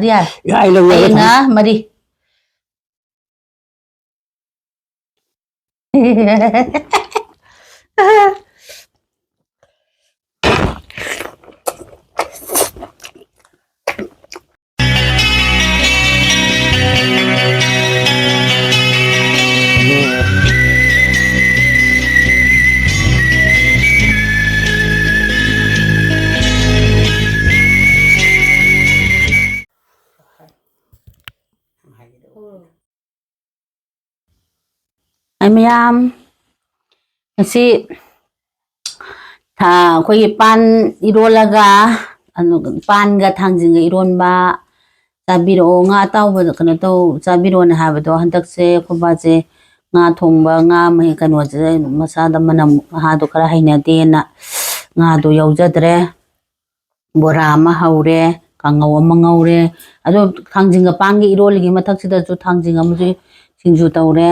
Dia. Ya, ilong Ay na. nga, Mari. Ay mayam. Kasi ꯑꯩꯈꯣꯏꯒꯤ ꯄꯥꯟ ꯏꯔꯣꯜꯂꯒ ꯄꯥꯟꯒ ꯊꯥꯡꯖꯤꯡꯒ ꯏꯔꯣꯟꯕ ꯆꯥꯕꯤꯔꯛꯑꯣ ꯉꯥ ꯑꯇꯥꯎꯕꯗ ꯀꯩꯅꯣ ꯇꯧ ꯆꯥꯕꯤꯔꯛꯑꯣꯅ ꯍꯥꯏꯕꯗꯣ ꯍꯟꯗꯛꯁꯦ ꯑꯩꯈꯣꯏ ꯕꯥꯁꯦ ꯉꯥ ꯊꯣꯡꯕ ꯉꯥ ꯀꯩꯅꯣꯁꯦ ꯃꯁꯥꯗ ꯃꯅꯝ ꯃꯍꯥꯗꯣ ꯈꯔ ꯍꯩꯅꯗꯦꯅ ꯉꯥꯗꯣ ꯌꯥꯎꯖꯗ꯭ꯔꯦ ꯕꯣꯔꯥ ꯑꯃ ꯍꯧꯔꯦ ꯀꯥꯡꯉꯧ ꯑꯃ ꯉꯧꯔꯦ ꯑꯗꯣ ꯊꯥꯡꯖꯤꯡꯒ ꯄꯥꯟꯒ ꯏꯔꯣꯜꯂꯤꯉꯩ ꯃꯊꯛꯁꯤꯗꯁꯨ ꯊꯥꯡꯖꯤꯡ ꯑꯃꯁꯨ ꯁꯤꯡꯖꯨ ꯇꯧꯔꯦ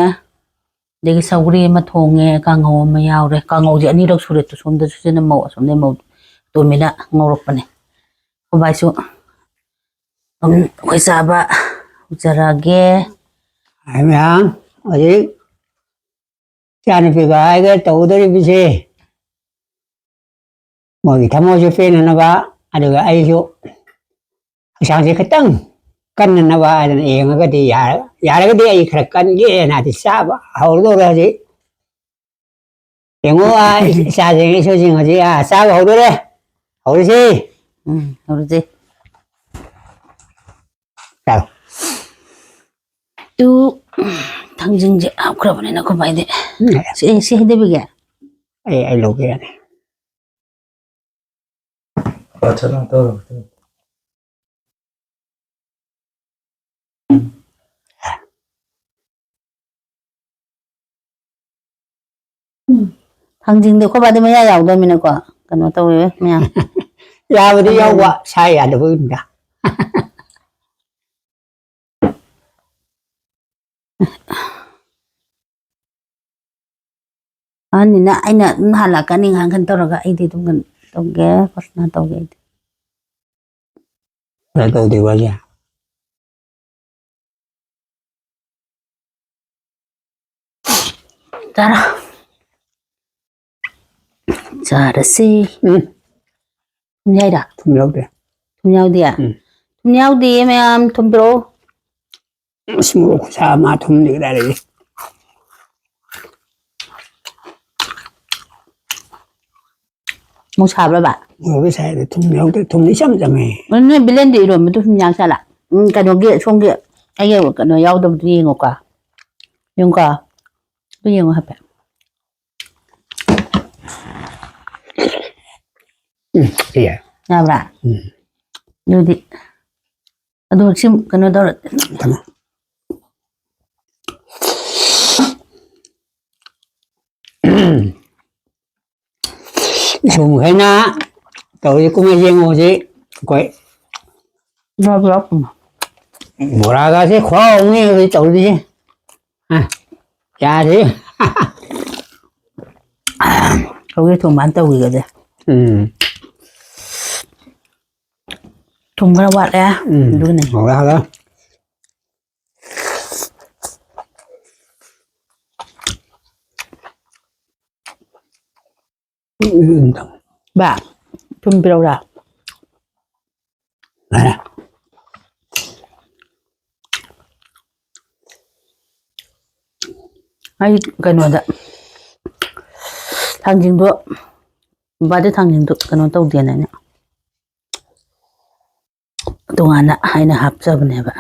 ꯑꯗꯒꯤ ꯁꯧꯒ꯭ꯔꯤ ꯑꯃ ꯊꯣꯡꯉꯦ ꯀꯥꯡꯉꯧ ꯑꯃ ꯌꯥꯎꯔꯦ ꯀꯥꯡꯉꯧꯁꯦ ꯑꯅꯤꯔꯛ ꯁꯨꯔꯦ ꯁꯣꯝꯗꯁꯨ ꯁꯤꯅ ꯃꯧ ꯑꯁꯣꯝꯗꯩ ꯃꯧ ꯇꯣꯝꯃꯤꯅ ꯉꯧꯔꯛꯄꯅꯦ ꯈꯣꯏꯕꯥꯏꯁꯨ ꯑꯩꯈꯣꯏ ꯆꯥꯕ ꯎꯖꯔꯒꯦ Ai mẹ, ở đấy, cha này phải gọi cái tủ tới đi xe, ngồi thăm ô xe nó ba, được ai chú, sáng sẽ cái tăng, cân nó ba, yên cái gì giả cái gì ai khởi cân cái này thì sao, hầu đâu ra gì, tiếng ngô ai, sao gì số gì ngồi gì sao hầu đâu đấy, hầu đi gì, hầu đi gì, sao, tu 당징제 그러보네 나 그거 돼. 시 해대비게. ai lâu kia này. 저랑 또 당징도 그거 받으면 야 야우더미는 거. 그거 또 왜? 그냥. 야, 우리 여와 사야 돼 보인다. 아니 나 아이나 할라까니 한칸 떨어가 아이디 동건 동게 벌써 동게 Rồi tôi thì bao giờ? 자라 잘했지 tum냐이다 Thùng lâu đấy. tum냐우디야 tum냐우디 매암 tum비로 Small sa mà thùng đi ra đây. 뭐 잡아봐 Ngồi cái xe thì thùng lâu đấy, thùng đi xăm ra mày. 오늘 빌랜드 이러면 또 tum냐살라 그러니까 총기 이게 너 야우도 이거가 용가 또 이거 합해 Iya. 나브라 여기 너 지금 그너 더 Tamam. Dùng cái na, tôi cũng nghe riêng ngồi gì, quậy. 나브라 Bora ra thế khó ông nghe cái tôi đi. À, cha thế. 거기 돈 많다고 이거지 돈 그래 왔래 누구네 Bora ra. 봐 돈 빌어라 Này. 아이 그노다 당진도 바데 당진도 그노 떠우디네 동안에 하이나 합잡네 봐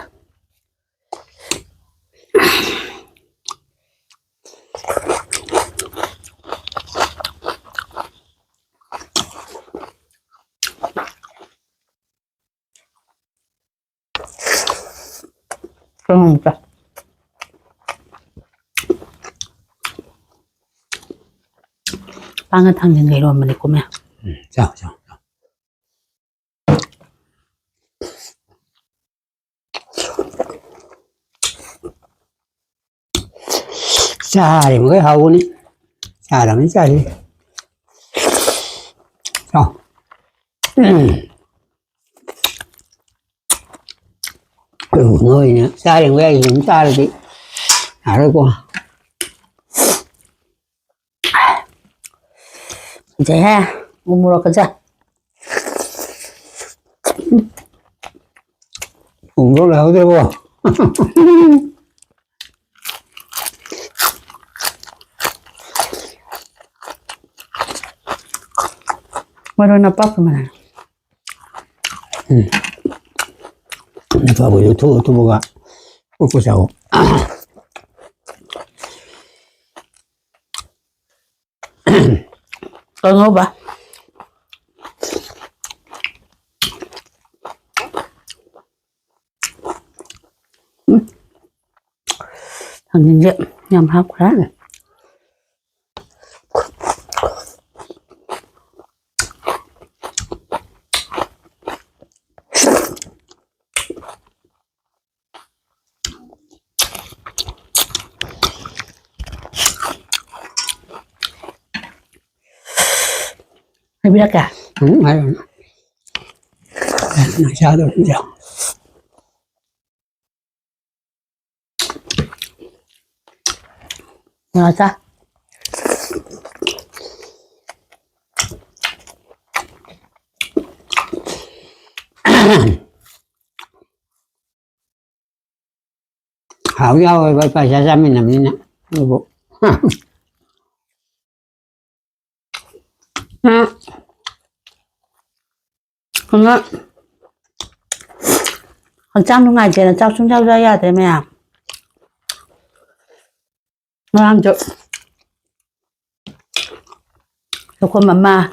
그러니까 빵은 당진가 이러면 내 꿈이야 Sao, sao. Xa thì một cái hầu đi. Xa là mấy xa đi. Sao? người nữa xa đừng về chúng ta là gì à rồi qua 이제 해. 뭐 먹을 거자. cũng rất là hữu thế qua 뭐로 나 빡으면 và buổi thu mua gà của cháu 또 넣어봐. 당근 이제 냠하고 그래. Hay biết cả. hay rồi nói sao được không sao Rồi sao? hảo nhau rồi phải ra mình làm như nào bộ 그러면 짬 동안 이제는 짝퉁 잡아야 되면 너랑 저 조금 엄마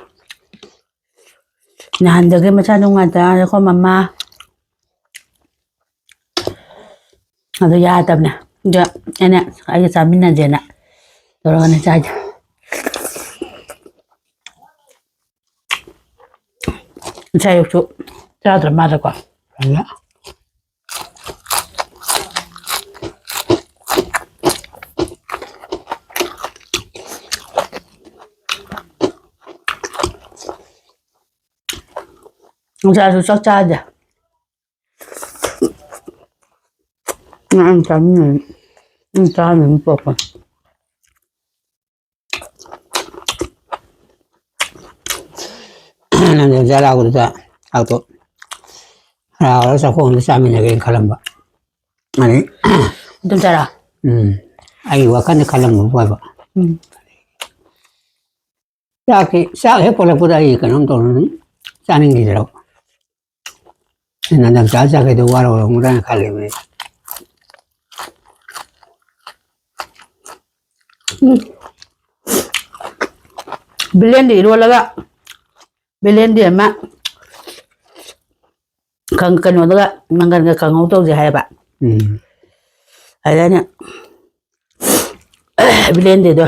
난 저기 뭐 자동하다 조금 엄마 나도 야 때문에 이제 얘네 아이가 잠이나 이제나 돌아가는 자자 자 욕조 자들 맞을 거야 là 자, 저 짝짜자. 난 잡는, 짜는 뻔. làm ra lao của ta ao tốt lao nó sao không sao mình cái khăn lắm anh 좀 짜라. anh qua cái khăn lắm một vài vợ sao hết por la ahí cái nó toàn sao nên gì đâu nên làm sao cái đồ qua rồi không ra khăn lắm 블렌드 이루어라가 블렌드에 막 그거가 망가는 강호도 이제 해봐. 알아냐? 블렌드도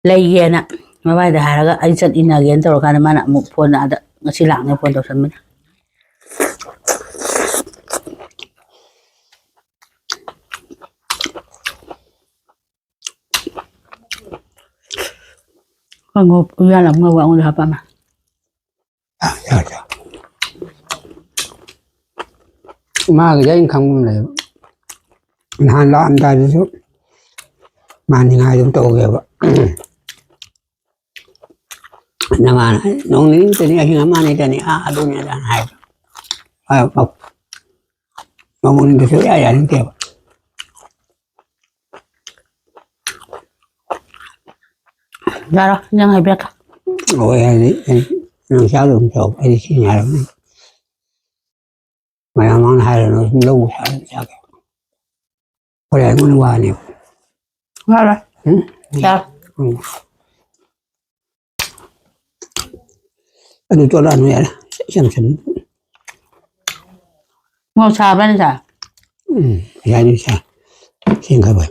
레이에나 마바이다 하라가 아이선 이나게 엔터로 가는 만한 뭐 폰하다 시랑네 폰도 선면 Ngô ra làm ngô quạng được hả mà dạ mà cái giấy không này hàn lo ăn tay chút mà những ai cũng tổ kìa vậy nhưng mà nông lính từ này khi mà này từ này đúng như là hay mà muốn được sửa ai đến kìa ra đó nhưng hay biết ôi làm sao được chỗ ai đi nhà lắm mà làm ăn hay là nó lâu sao có lẽ nó qua nhiều ra rồi sao anh cho ra nữa xem ngô xà bên sao ra đi sao xin khai bằng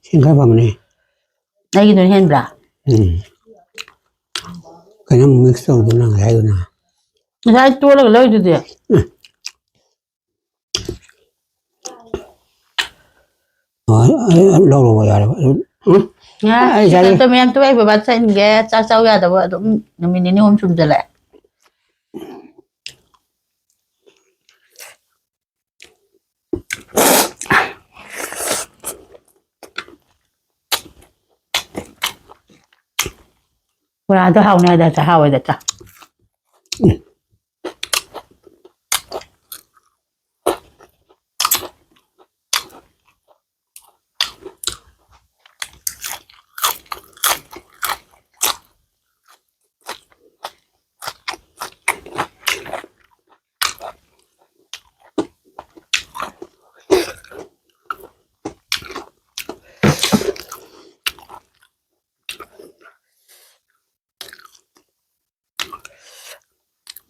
xin khai bằng này đây cái đồ hen bả cái nó mix rồi nó là hay rồi nè sai tua là lấy được lâu rồi rồi nha tôi men tôi phải bắt sen ghé sao sao ra đâu đúng mình đi hôm chung trở lại 왜 안 더 하고 내가 자 하고 됐다.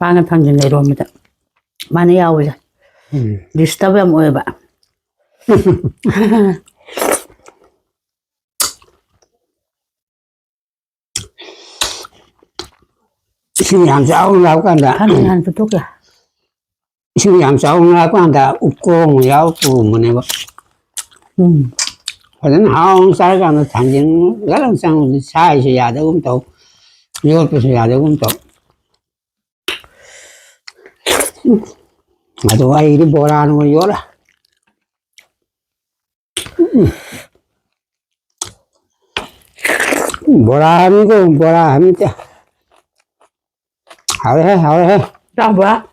빵을 탕진 내려옵니다. 많이 야오자. 리스트업에 모여봐. 지금 양싸움을 간다. 한 부족이야. 지금 양싸움을 간다. 웃고 야웃고 뭐네 봐. 저는 항상 가는 단진 가능성 사이즈 야대금 또 이것도 야대금 또 아주 와 이리 뭐라 하는 거 이거라. 뭐라 하는 거 뭐라 하면 돼. 하래. 자, 뭐야?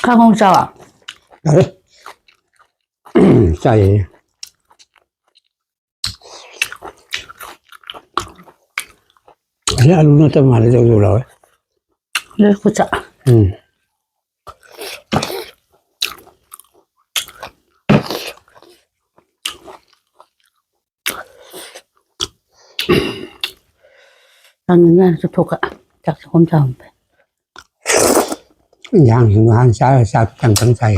Không sao ạ? Đấy. Chảy. Thế ăn nó tâm hẳn là rồi rồi. Đây cô chợ. Ăn nha, cho thuộc ạ. Chắc sẽ không sao. Giang thì nó ăn sao chẳng chẳng say.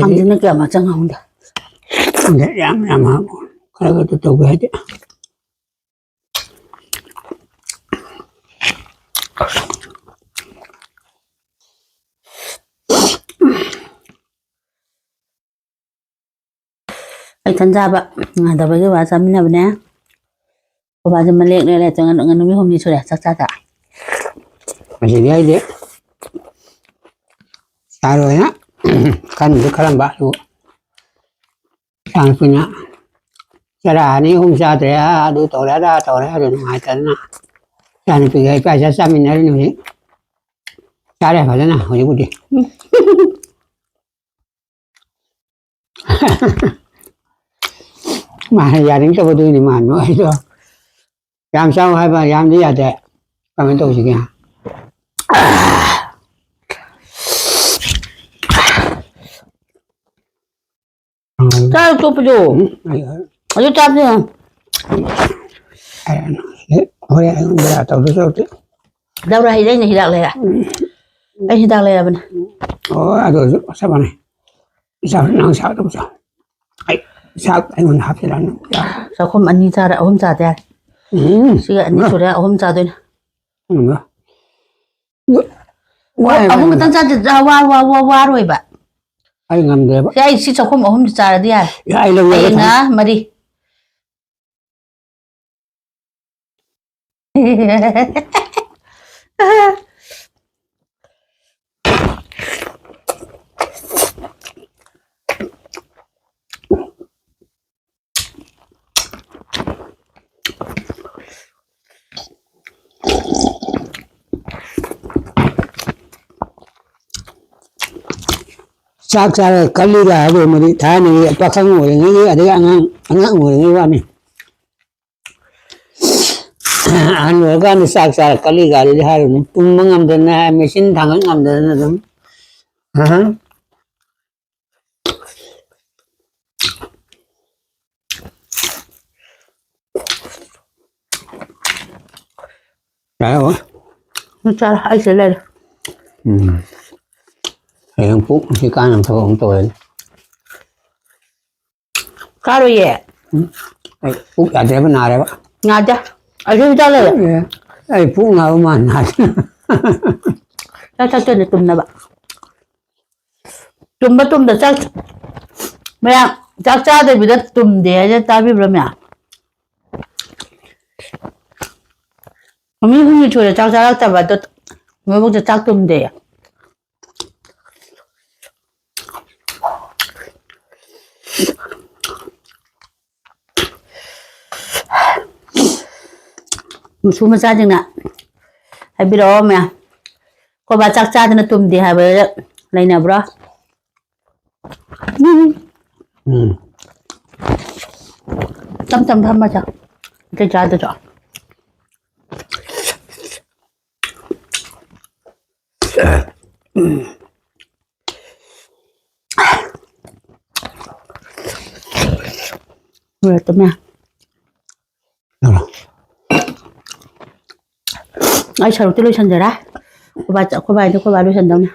Ăn nó kìa mà chẳng không được. Để làm hả? Cái đó tôi về chứ. Thân ra bạn, tập với cái bà xăm nào nè, cô bà xăm lệ này là cho ngân ngân nó mới hôm đi chơi đẹp chắc chắc ạ. Mà chỉ đây đấy, ta rồi á, khăn cái khăn bạc luôn, sang phía nhá, cho ra này hôm sau thì đôi tổ ra rồi hai tấn nè, ra này phải phải xăm mình này nữa, ra đây phải thế nào, hồi đi. Mà gia đình tôi đi mà nói đó làm sao hay mà làm đi à thế cảm tôi gì kìa Sao chụp vô ở chụp đi hồi đấy bây tao tôi sao đâu ra đây này đặt lại à đây đặt lại là bên rồi sao này sao nó sao đâu sao sao anh muốn học cái đó sao không ăn như ra đã hôm ra thế chứ ăn như chỗ đấy hôm ra thôi ông cái tân ra thì ra qua rồi bạn anh ngầm đấy cái anh sao không hôm ra đi à ai lâu rồi na mà đi sak sara kali ra rồi mà đi thái này pa không ngồi nghĩ ở đây ăn ngồi nghĩ vào này ăn rồi cái sak sara kali ra đi hai rồi tung ngâm đến này machine thằng ngâm đến này đúng Đấy không? nó ra ai sẽ lên Thì ông Phúc thì can làm thôi ông tôi 가루에 Ai, úc chả thế bên nào đấy bác. 나자 아주 잘해. Ai, phú nào mà nào. 짝짝전에 좀 나봐. 좀더 짝. 뭐야 짝짜들보다 좀 내야 답이 그러면. 어머니 흥미 줘요. 짝짝 잡아도 뭐 먹자 짝좀 돼요. 숨을 짜증나. 하비로 오면 꼬바 짝짜드는 좀 돼. 하비로 레이나 브라. 짬짬 한 마자. 이렇게 짜드죠. 왜 또면? ai sao tôi lotion rồi đó cô ba lotion đâu nè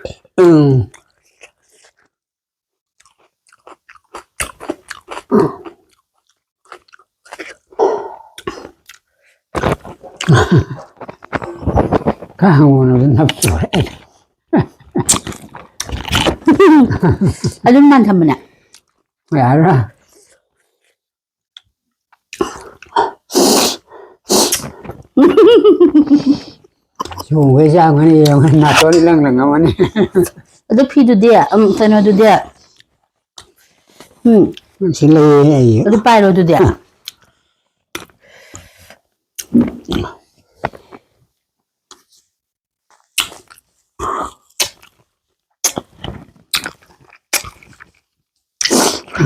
Cái hàng nó hấp sủi. anh man thầm mình nè Dạ đó. Xuống với sao cái này nạt tôi đi lăng lăng không anh. tôi phi tôi đi phải nói tôi đi Xin lỗi này. tôi bay rồi tôi đi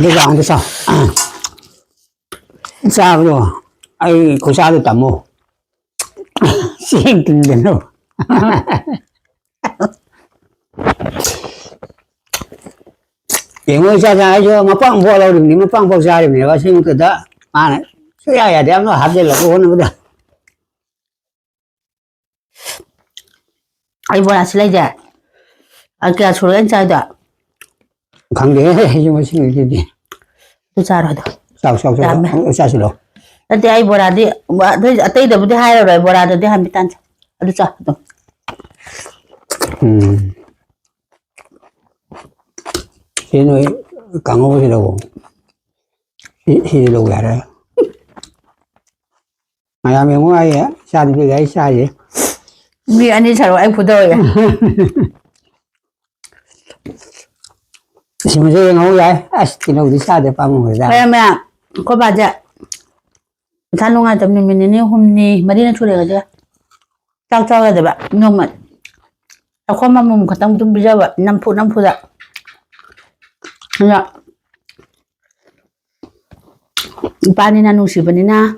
Bây giờ ăn cái sao? Sao rồi? Ai có sao được tầm mồ? Xin kinh đến đâu? Tiếng ơi sao ra chứ mà phăng vô lâu đừng mà phăng vô ra đừng này xin cái đó mà này cái ai đem nó hấp lên là cô nó được. ai vừa là lấy ra anh kia số anh trai đó Khẳng định nhưng mà xin cái gì? tôi ra rồi đó Sao sao xin lỗi. nanti ai vừa là đi tôi được đi hai rồi vừa là được đi hai mươi tan tôi ra đó Thế nói càng ngô thì đâu thì đâu cả đấy. Mày làm những ai á sao thì cái sao vậy? vì anh đi sao anh phụ tôi Xin mà chơi ngô vậy? Thì đâu thì sao để bao người ra? mẹ có bà dạ thanh long ai tầm mình hôm nay mà đi nó chui được chưa? Tao cho cái bạn nhưng mà tao không mong muốn tăng tung bây giờ vậy 5 phút rồi dạ 이빠니나 누시버니나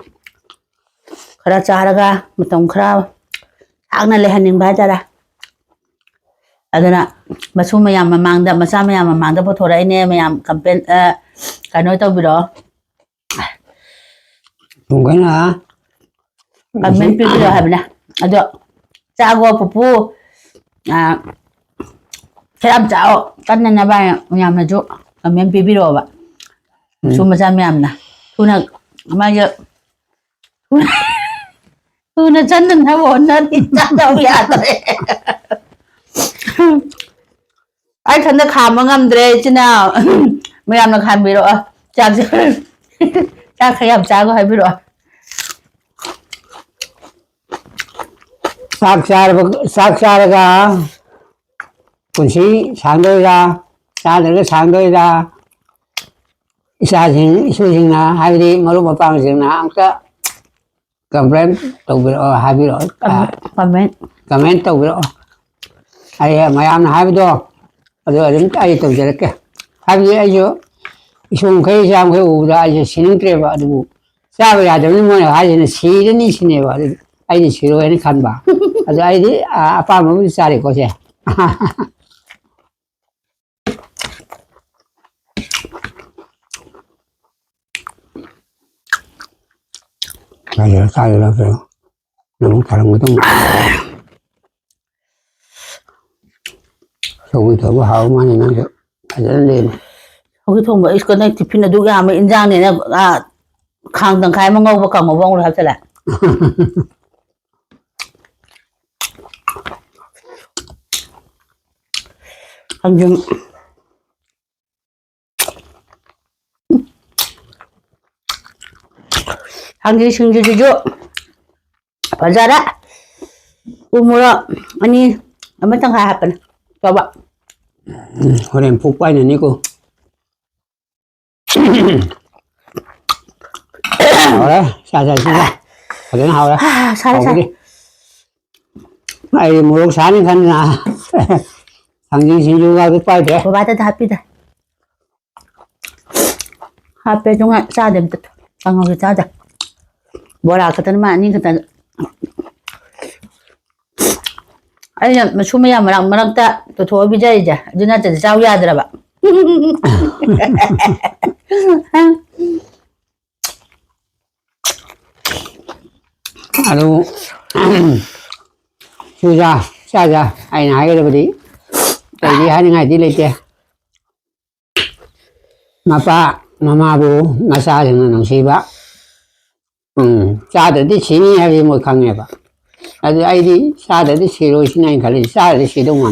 khara charaga matam khara agna lehaning bhajara adana masu mayam mamangda masa mayam mamangda pothora ine mayam campaign kanoi to biro Đúng cái nào? campaign pi biro habna ado chago pupu kheram chao tanna na ba mayam na jo campaign pi biro ba su masa mayam na tuna mayo tuna channan ha wonna ti cha daw ya tare ai thanda khama ngamdre china mayam na khan biro cha cha khayam cha go ha biro 사악사르가 군시 상도이다 사들가 상도이다 사신 수신나 하비리 머루 못방신나 아까 complain tawbiro habiro comment tawbiro ay mayam na habido ado adin ay tawjereke habi ayo isung kai jam kai uda ay sinin treba adu sabe ya de mo na haji sirani sine ba ay ni siro ni khan ba ado ay di apa mo sari ko se Kaya lah pero namun parang itong so ito ba how man na kaya din ꯍꯧꯖꯤꯛ ꯊꯣꯡꯕ ꯏꯁꯀꯣꯟꯅ tiffin ꯑꯗꯨꯛ ꯌꯥꯝꯕ ꯏꯟꯖꯥꯡꯅꯦꯅ ꯈꯥꯡ ꯇꯪꯈꯥꯏ ꯑꯃ ꯉꯧꯕ ꯀꯥꯡꯉꯧꯕ ꯑꯃꯨꯛ ꯍꯥꯞꯆꯜꯂꯦ ꯊꯥꯡꯖꯤꯡ ꯊꯥꯡꯖꯤꯡ ꯁꯤꯡꯖꯨꯁꯤꯁꯨ ꯐꯖꯔꯦ ꯎ ꯃꯣꯔꯣꯛ ꯑꯅꯤ ꯑꯃ ꯇꯪꯈꯥꯏ ꯍꯥꯞꯄꯅꯦ ꯇꯧꯕ Hồi em phục quay này Nico. Hào đấy, xa xa xa. Hồi đến hào đấy. 사래 사래 Ai mua lúc sáng khăn là thằng gì xin vô cái quay thế. 뭐 받아도 합니다 합배 중에 짜야 됩니다 장어기 짜자 뭐라 그때는 많이 그때 아니 뭐 춤이야 뭐랑 또 도비자 이제 누나 때 짜우야 하더라 Alo. Chưa ra, xa ra, ai nãy cái đi. Tại vì hai ngày đi lấy tiền. Mà ba, mama bố, mà xa thì nó xí bác. Xa được đi xí như hay một khăn này bác. Ai đi, xa được đi xí rồi xin anh khả đi, xa được đi xí đông mà.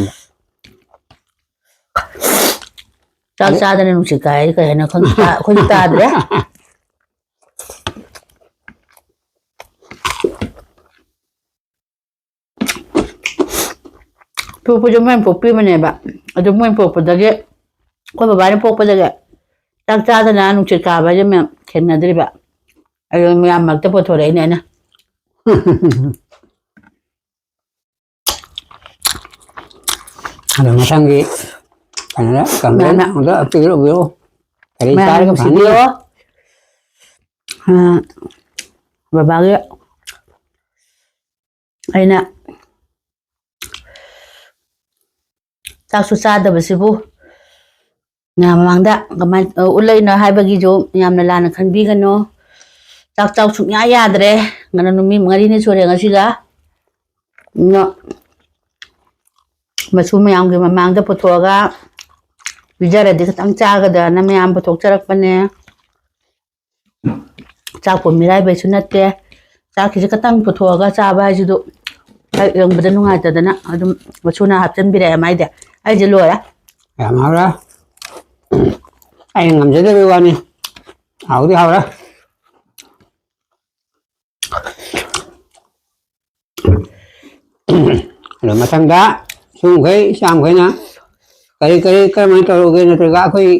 짝 짜야 되는 음식 가야 이거 해나 거기 따더래 뽀뽀 좀만 뽀삐만 해봐 좀만 뽀뽀다게 거 봐봐는 뽀뽀다게 짝 짜다 나 음식 가봐 좀 괜나들이 봐 아유 뭐안 먹다 보토래 내나 Ada masang di. Karena kamera udah apik lo. Dari cara ke video babaga aina ꯆꯥꯛꯁꯨ ꯆꯥꯗꯕꯁꯤꯕꯨ ꯉꯥ ꯃꯃꯥꯡꯗ ꯀꯃꯥꯏ ꯎꯠꯂꯩꯅꯣ ꯍꯥꯏꯕꯒꯤꯁꯨ ꯌꯥꯝꯅ ꯂꯥꯟꯅ ꯈꯟꯕꯤꯒꯅꯣ ꯆꯥꯛ ꯆꯥꯎ ꯁꯨꯡꯌꯥ ꯌꯥꯗ꯭ꯔꯦ ꯉꯅ ꯅꯨꯃꯤꯠ 4ꯅꯤ ꯁꯨꯔꯦ ꯉꯁꯤꯒ ꯃꯆꯨ ꯃꯌꯥꯝꯒꯤ ꯃꯃꯥꯡꯗ ꯄꯨꯊꯣꯛꯑꯒ ꯄꯤꯖꯔꯗꯤ ꯈꯤꯇꯪ ꯆꯥꯒꯗ꯭ꯔꯅ ꯃꯌꯥꯝ ꯄꯨꯊꯣꯛꯆꯔꯛꯄꯅꯦ ꯆꯥꯛꯄꯨ ꯃꯤꯔꯥꯏꯕꯩꯁꯨ ꯅꯠꯇꯦ ꯆꯥꯛꯀꯤꯁꯦ ꯈꯤꯇꯪ ꯄꯨꯊꯣꯛꯑꯒ ꯆꯥꯕ ꯍꯥꯏꯁꯤ도 ꯌꯦꯡꯕꯗ ꯅꯨꯡꯉꯥꯏꯇꯗꯅ ꯑꯗꯨꯝ ꯃꯆꯨꯅ ꯍꯥꯞꯆꯤꯟꯕꯤꯔꯛꯑꯦ ꯃꯥꯏꯗꯤ ꯑꯩꯁꯦ ꯂꯣꯏꯔꯦ ꯌꯥꯝ ꯍꯥꯎꯔꯦ ꯑꯩ ꯉꯝꯖꯗꯕꯩ ꯋꯥꯅꯤ ꯍꯥꯎꯗꯤ ꯍꯥꯎꯔꯦ ꯑꯗꯣ ꯃꯊꯪꯗ ꯁꯨꯝꯈꯩ ꯏꯆꯥꯃꯈꯩꯅ ꯀꯔꯤ ꯀꯔꯝꯍꯥꯏꯅ ꯇꯧꯔꯨꯒꯦ ꯅꯠꯇ꯭ꯔꯒ ꯑꯩꯈꯣꯏ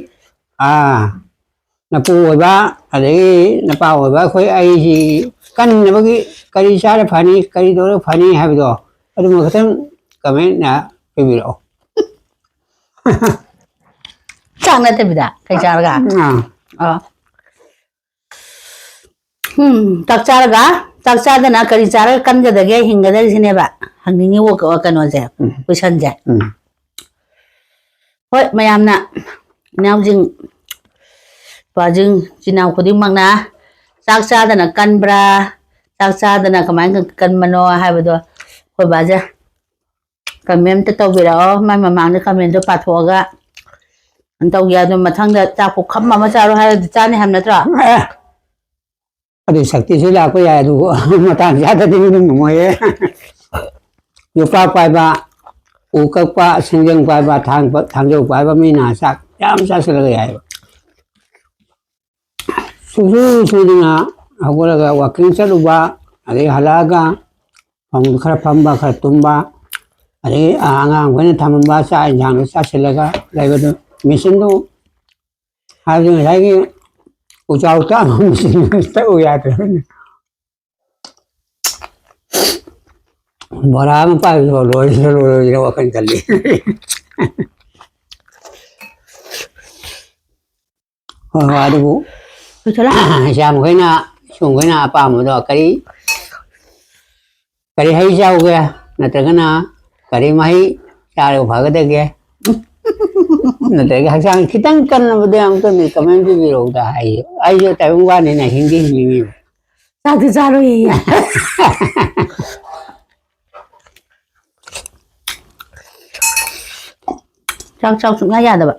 ꯅꯄꯨ ꯑꯣꯏꯕ ꯑꯗꯒꯤ ꯅꯄꯥ ꯑꯣꯏꯕ ꯑꯩꯈꯣꯏ ꯑꯩꯁꯤ ꯀꯟꯅꯕꯒꯤ ꯀꯔꯤ ꯆꯥꯔ ꯐꯅꯤ ꯀꯔꯤ ꯇꯧꯔ ꯐꯅꯤ ꯍꯥꯏꯕꯗꯣ ꯑꯗꯨꯃ ꯈꯤꯇꯪ ꯀꯃꯦꯟꯅ ꯄꯤꯕꯤꯔꯛꯑꯣ ꯆꯥꯛ ꯅꯠꯇꯕꯤꯗ ꯀꯩ ꯆꯥꯔꯒ ꯆꯥꯛ ꯆꯥꯗꯅ ꯀꯔꯤ ꯆꯥꯔꯒ ꯀꯟꯒꯗꯒꯦ ꯍꯤꯡꯒꯗꯒꯦꯁꯤꯅꯦꯕ ꯍꯪꯅꯤꯡꯉꯤ ꯀꯩꯅꯣꯁꯦ ꯀꯣꯏꯁꯟꯁꯦ ꯍꯣꯏ ꯃꯌꯥꯝꯅ ꯏꯅꯥꯎꯁꯤꯡ ꯏꯄꯥꯁꯤꯡ ꯏꯆꯤꯟ ꯏꯅꯥꯎ ꯈꯨꯗꯤꯡꯃꯛꯅ ꯆꯥꯛ ꯆꯥꯗꯅ ꯀꯟꯕ꯭ꯔꯥ ꯆꯥꯛ ꯆꯥꯗꯅ ꯀꯃꯥꯏꯅ ꯀꯟꯕꯅꯣ ꯍꯥꯏꯕꯗꯣ ꯑꯩꯈꯣꯏ ꯕꯥꯁꯦ ꯀꯃꯦꯟꯇ ꯇꯧꯕꯤꯔꯛꯑꯣ ꯃꯥꯏ ꯃꯃꯥꯡꯗ ꯀꯃꯦꯟꯇꯣ ꯄꯥꯊꯣꯛꯑꯒ ꯇꯧꯒꯦ ꯑꯗꯨꯝ ꯃꯊꯪꯗ ꯆꯥꯛ ꯄꯨꯈꯝ ꯑꯃ ꯆꯥꯔꯣ ꯍꯥꯏꯔꯗꯤ ꯆꯥꯅꯤ ꯍꯥꯏꯕ ꯅꯠꯇ꯭ꯔꯣ ꯑꯗꯨ ꯁꯛꯇꯤꯁꯨ ꯂꯥꯛꯄ ꯌꯥꯏ ꯑꯗꯨꯕꯨ ꯃꯇꯥꯡ ꯆꯥꯗꯗꯤ ꯑꯗꯨꯝ ꯉꯝꯃꯣꯏꯌꯦ ꯌꯣꯄꯥꯛ ꯄꯥꯏꯕ ꯎ ꯀꯛꯄ ꯁꯤꯡꯖꯪ ꯄꯥꯏꯕ ꯊꯥꯡꯖꯧ ꯄꯥꯏꯕ ꯃꯤꯅ ꯆꯥꯛ ꯌꯥꯝ ꯆꯥꯁꯤꯜꯂꯒ ꯌꯥꯏꯑꯕ ꯁꯨꯗꯅ ꯍꯧꯒꯠꯂꯒ ꯋꯥꯛꯀꯤꯡ ꯆꯠꯂꯨꯕ ꯑꯗꯒꯤ ꯍꯜꯂꯛꯑꯒ ꯐꯃꯨꯡꯗ ꯈꯔ ꯐꯝꯕ ꯈꯔ ꯇꯨꯝꯕ ꯑꯗꯒꯤ ꯑꯉꯥꯡꯈꯣꯏꯅ ꯊꯝꯃꯝꯕ ꯆꯥꯛ ꯏꯟꯁꯥꯡꯗꯣ ꯆꯥꯁꯤꯜꯂꯒ ꯂꯩꯕꯗꯨ ꯃꯦꯆꯤꯟꯗꯨ ꯍꯥꯏꯕꯗꯤ ꯉꯁꯥꯏꯒꯤ ꯎꯆꯥꯎ ꯇꯥꯕ ꯃꯦꯆꯤꯟ ꯇꯛꯎ ꯌꯥꯗ꯭ꯔꯕꯅꯤ ꯕꯣꯔꯥ ꯑꯃ ꯄꯥꯏꯕꯗꯣ ꯂꯣꯏꯔꯣꯏꯗ꯭ꯔꯥ ꯋꯥꯈꯜ ꯈꯜꯂꯤ ꯍꯣꯏ ꯍꯣꯏ ꯑꯗꯨꯕꯨ ꯏꯆꯥꯃꯈꯩꯅ ꯁꯨꯝꯈꯩꯅ ꯑꯄꯥꯝꯕꯗꯣ kari hay sao kìa là từ cái nào kari mấy sao đều phải cái đây kìa là từ cái sang khi tăng cân là bây giờ tôi bị comment cái video ta hay ai vô tại hôm qua này hindi nhiều sao thì sao rồi 짝 짝 좀 해야 돼 봐.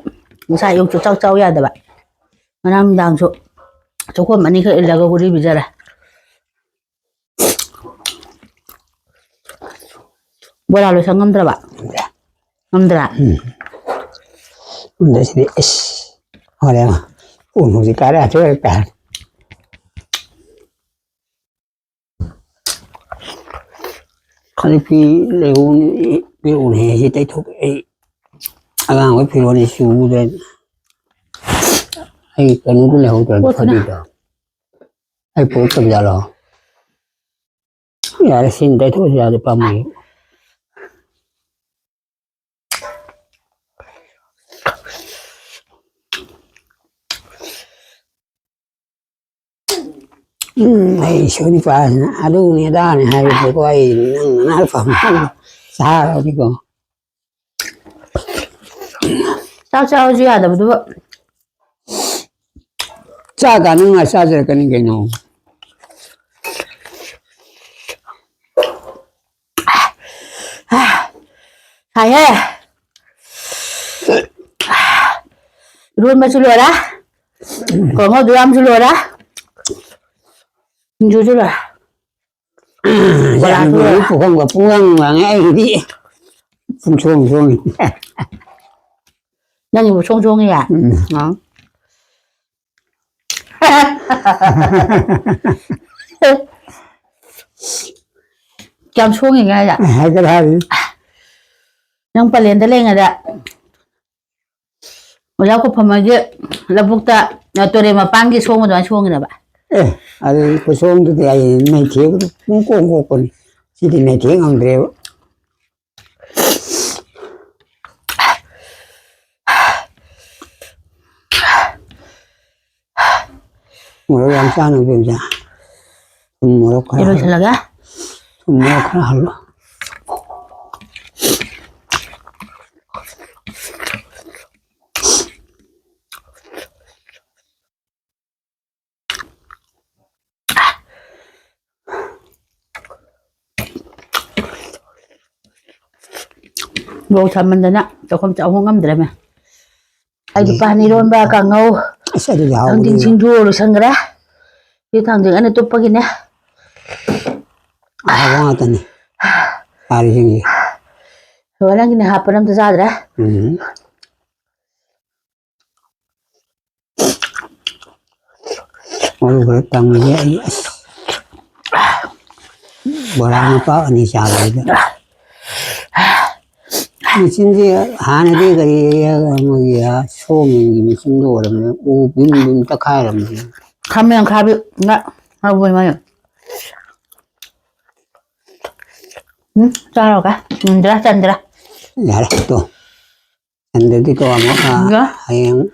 무사 욕조 짝짝 해야 돼 봐. Ngana dang so choko mani kha ilaga guri bijara bola lo sangam dra ba ngamdra 근데 시대 씨 어려워 우리 가라 저까 khi leun he si tai thuk ai agang với phi rồi su lên ai cái nó cũng leo rồi phải đi đó ai bố tập ra rồi giờ xin tai thuk ra được bao nhiêu ai số đi qua adu này đa này hai bố quay năng phẩm xa rồi đi con sao sao chứ à đâu xa cả năng là xa rồi cái này cái nào hay he luôn mà chua đó còn ngồi đuôi chua đó chú chú là dạ bữa phụ không có phương mà nghe đi phun xuống nhân nhiều xông xông như à đó chăm xuống như thế ạ hai cái đó nhưng phải lên tới lên rồi ạ một giáo cụ phẩm gì là buộc ta tôi đây mà bán cái xuống một đoạn xuống rồi bạn 아니 그 소음도 돼야 내 뒤에 꽁꽁꽁꽁 지디 내 뒤에 안 그래요 뭐로 양산은 변자 뭐로 가야 이러지 라가 뭐로 가야 할로 vô thầm mình đó cho không cháu không ngâm được mà ai chụp pani luôn ba cả ngâu thằng tin xin chua rồi sang ra cái thằng thì anh ấy tụp cái nè à quá tani à đi gì rồi đang cái này hấp nó ra rồi ôi cái tăng vậy bữa nay có anh đi sao vậy 진짜 하늘이 그리 뭐야 소음이 무슨 거라면 오빈빈 딱하라면 가면 가비 나 하고 보면 응 짜러 가 들어 짠들어 야래 또 안돼도 또 아마 하양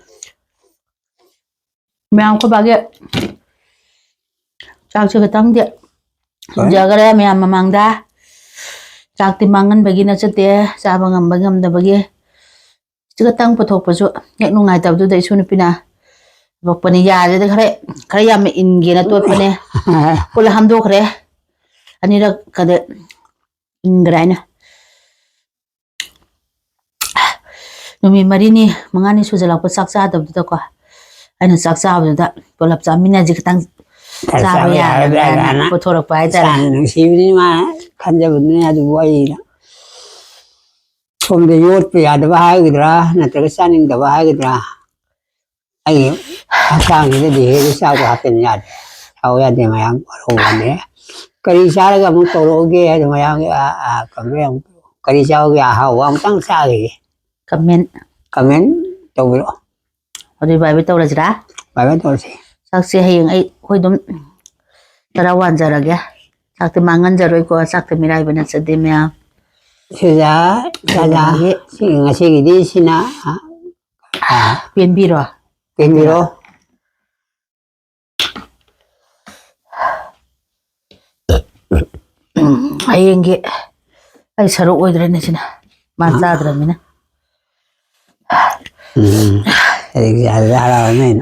mèo có bà kia sao chưa cái tăng điện giờ cái đấy mèo mà mang ra chạc thì mang ngân bagi na chate sa bangam da bagi chika tang pathok pasu ngek nu ngai tab du dai sunu pina bak pani ya je de khare ya me in ge na tot pane kula ham do khare ani ra ka de in grai na numi marini mangani su jalak pa sak cha tab du ko ana sak cha bu da polap cha mina ji tang sa ya na pathok pa ai ta 시비니 마 간접은 아주 뭐이라 좀더 요트 야도 하기더라 나한테 산인도 하기더라 아이 상이도 되게 싸고 하겠냐 하고야 돼 마양 바로네 그리 살아가 뭐 또로게 해도 마양 아 그냥 그리 싸우게 하고 아무튼 싸게 comment 또 그러 어디 bài tao là gì đó bài tôi gì sao xe hay ấy hồi đúng tao hoàn giờ rồi sao thì mang ngân giờ rồi cô sao thì mirai bên sẽ đi mèo 시자 자자 시가 시기 디시나 아 biến bi rồi 벤비로 ai anh ai sợ rồi đấy này chứ nào mà ra rồi mình 이렇게 알아라면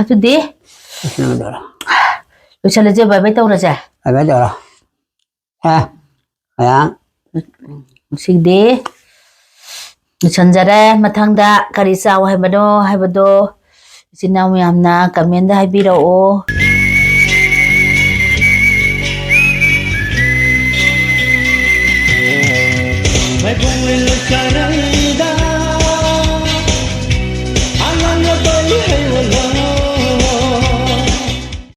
tu đi nó được rồi chờ là chưa bài tao là gì rồi bây giờ rồi ha phải không xin đi ꯂꯣꯏꯁꯤꯟꯖꯔꯦ ꯃꯊꯪꯗ ꯀꯔꯤ ꯆꯥꯎ ꯍꯥꯏꯕꯅꯣ ꯍꯥꯏꯕꯗꯣ ꯏꯆꯤꯟ ꯏꯅꯥꯎ ꯃꯌꯥꯝꯅ command ꯍꯥꯏꯕꯤꯔꯛꯑꯣ मैं घूम चरण